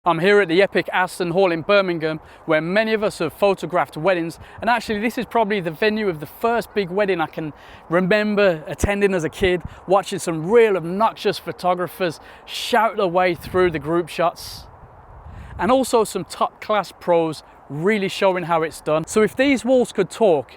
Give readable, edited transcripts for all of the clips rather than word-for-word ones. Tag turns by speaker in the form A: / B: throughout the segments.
A: I'm here at the epic Aston Hall in Birmingham, where many of us have photographed weddings, and actually this is probably the venue of the first big wedding I can remember attending as a kid, watching some real obnoxious photographers shout their way through the group shots, and also some top class pros really showing how it's done. So if these walls could talk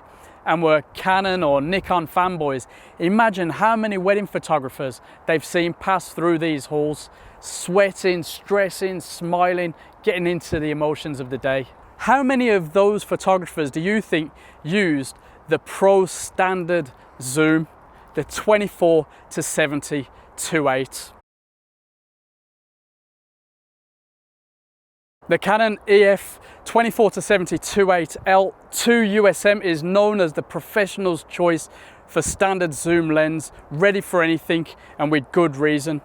A: and were Canon or Nikon fanboys, imagine how many wedding photographers they've seen pass through these halls, sweating, stressing, smiling, getting into the emotions of the day. How many of those photographers do you think used the Pro standard zoom, the 24 to 70 2.8? The Canon EF 24 to 70 2.8 II USM is known as the professional's choice for standard zoom lens, ready for anything and with good reason.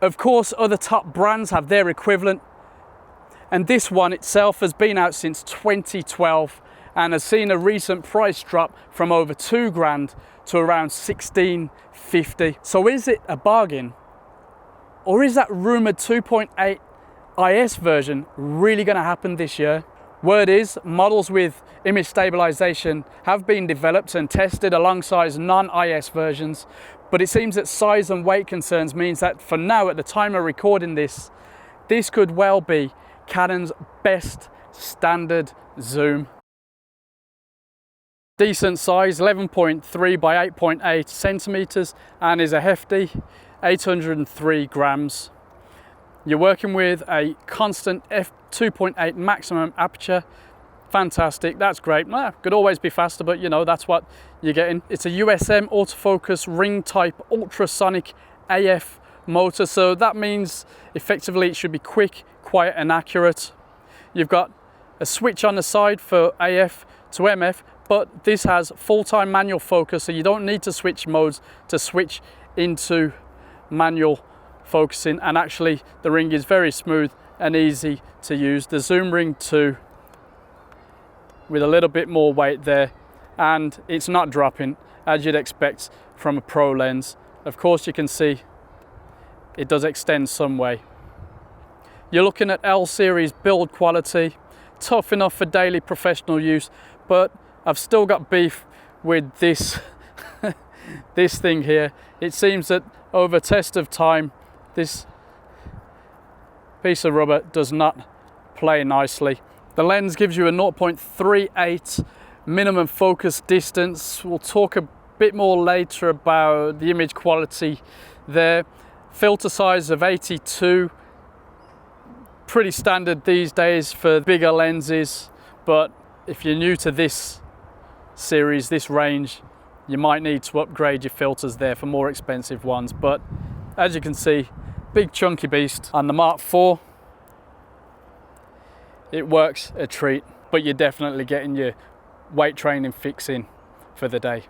A: Of course, other top brands have their equivalent, and this one itself has been out since 2012 and has seen a recent price drop from over £2,000 to around £1,650. So is it a bargain? Or is that rumoured 2.8 IS version really going to happen this year? Word is, models with image stabilization have been developed and tested alongside non-IS versions, but it seems that size and weight concerns means that for now, at the time of recording this could well be Canon's best standard zoom. Decent size, 11.3 by 8.8 centimeters, and is a hefty 803 grams. You're working with a constant f2.8 maximum aperture. Fantastic, that's great. Could always be faster, but you know, that's what you're getting. It's a USM autofocus ring type ultrasonic AF motor, so that means effectively it should be quick, quiet and accurate. You've got a switch on the side for AF to MF, but this has full-time manual focus, so you don't need to switch modes to switch into manual focusing, and actually the ring is very smooth and easy to use. The zoom ring 2 with a little bit more weight there, and it's not dropping as you'd expect from a pro lens. Of course, you can see it does extend some way. You're looking at L series build quality, tough enough for daily professional use, but I've still got beef with this this thing here. It seems that over test of time, this piece of rubber does not play nicely. The lens gives you a 0.38 minimum focus distance. We'll talk a bit more later about the image quality there. Filter size of 82, pretty standard these days for bigger lenses, but if you're new to this series, this range, you might need to upgrade your filters there for more expensive ones. But as you can see, big chunky beast. On the Mark IV, it works a treat, but you're definitely getting your weight training fix in for the day.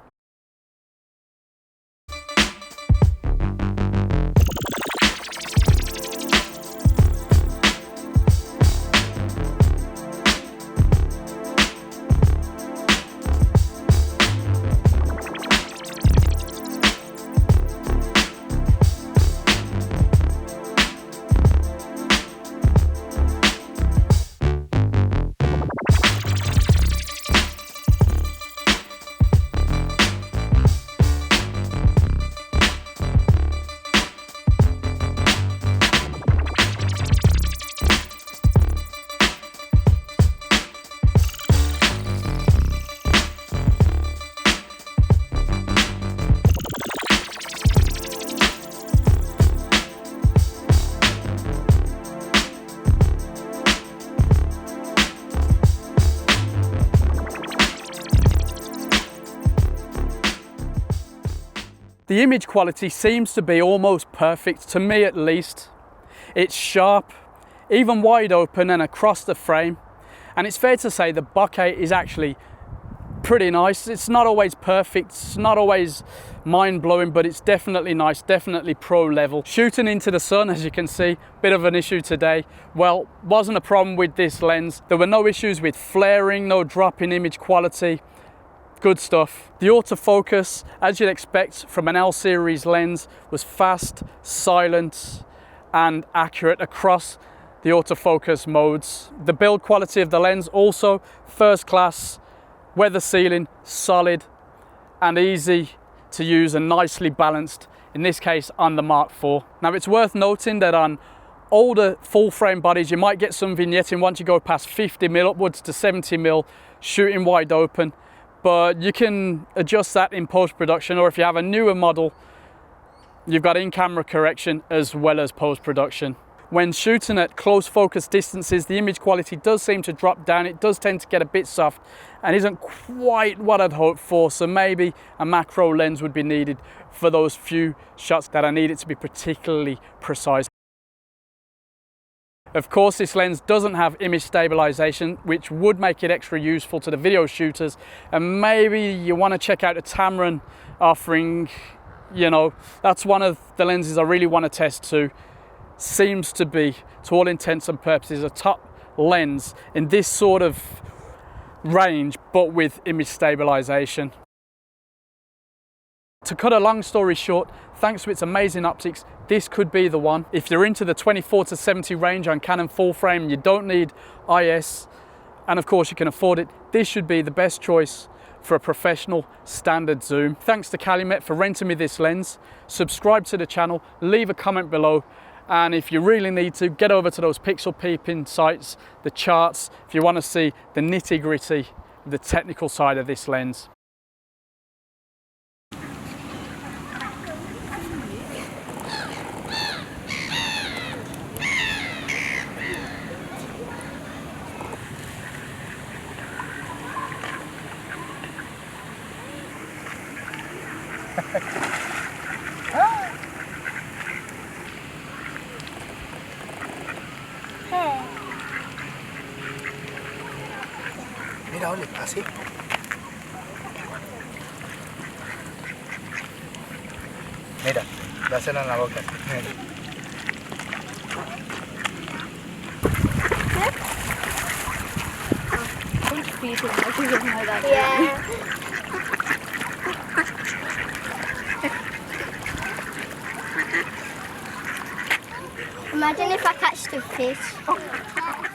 A: The image quality seems to be almost perfect, to me at least. It's sharp, even wide open and across the frame. And it's fair to say the bokeh is actually pretty nice. It's not always perfect, it's not always mind-blowing, but it's definitely nice, definitely pro level. Shooting into the sun, as you can see, bit of an issue today. Well, wasn't a problem with this lens. There were no issues with flaring, no drop in image quality. Good stuff. The autofocus, as you'd expect from an L series lens, was fast, silent and accurate across the autofocus modes. The build quality of the lens also first class, weather sealing, solid and easy to use and nicely balanced, in this case on the Mark IV. Now it's worth noting that on older full frame bodies you might get some vignetting once you go past 50mm upwards to 70mm shooting wide open, but you can adjust that in post-production, or if you have a newer model you've got in-camera correction as well as post-production. When shooting at close focus distances, the image quality does seem to drop down. It does tend to get a bit soft and isn't quite what I'd hoped for. So maybe a macro lens would be needed for those few shots that I need it to be particularly precise. Of course, this lens doesn't have image stabilization, which would make it extra useful to the video shooters. And maybe you want to check out a Tamron offering, you know, that's one of the lenses I really want to test too. Seems to be, to all intents and purposes, a top lens in this sort of range, but with image stabilization. To cut a long story short, thanks to its amazing optics, this could be the one. If you're into the 24 to 70 range on Canon full frame, you don't need IS, and of course you can afford it, this should be the best choice for a professional standard zoom. Thanks to Calumet for renting me this lens. Subscribe to the channel, leave a comment below, and if you really need to, get over to those pixel peeping sites, the charts, if you want to see the nitty-gritty, the technical side of this lens.
B: Mira, Oli, así. Mira, dásela en la boca. Mira.
C: Yeah. Imagine if I catch the fish.